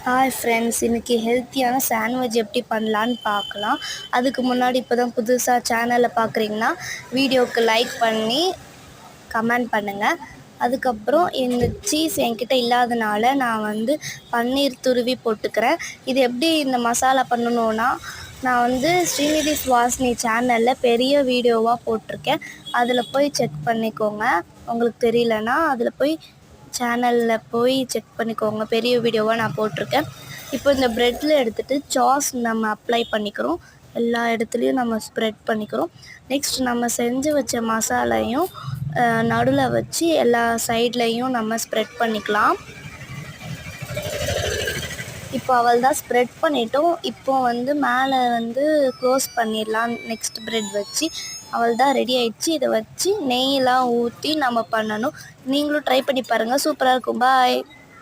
Hi friends, இன்றைக்கி ஹெல்த்தியான sandwich எப்படி பண்ணலான்னு பார்க்கலாம். அதுக்கு முன்னாடி இப்போ தான் புதுசாக சேனலை பார்க்குறீங்கன்னா வீடியோவுக்கு லைக் பண்ணி கமெண்ட் பண்ணுங்கள். அதுக்கப்புறம் இந்த சீஸ் என்கிட்ட இல்லாதனால நான் பன்னீர் துருவி போட்டுக்கிறேன். இது எப்படி இந்த மசாலா பண்ணணுன்னா, நான் ஸ்ரீநிதி சுவாசினி சேனலில் பெரிய வீடியோவாக போட்டிருக்கேன். அதில் போய் செக் பண்ணிக்கோங்க. உங்களுக்கு தெரியலனா அதில் போய் சேனலில் போய் செக் பண்ணிக்கோங்க. பெரிய வீடியோவாக நான் போட்டிருக்கேன். இப்போ இந்த ப்ரெட்டில் எடுத்துகிட்டு சாஸ் நம்ம அப்ளை பண்ணிக்கிறோம். எல்லா இடத்துலையும் நம்ம ஸ்ப்ரெட் பண்ணிக்கிறோம். நெக்ஸ்ட் நம்ம செஞ்சு வச்ச மசாலையும் நடுவில் வச்சு எல்லா சைட்லேயும் நம்ம ஸ்ப்ரெட் பண்ணிக்கலாம். இப்போ அவள்தான் ஸ்ப்ரெட் பண்ணிட்டோம். இப்போ மேலே க்ளோஸ் பண்ணிடலாம். நெக்ஸ்ட் ப்ரெட் வச்சு அவள்தான் ரெடி ஆயிடுச்சு. இதை வச்சு நெய்யெல்லாம் ஊற்றி நம்ம பண்ணணும். நீங்களும் ட்ரை பண்ணி பாருங்கள், சூப்பராக இருக்கும். பாய்.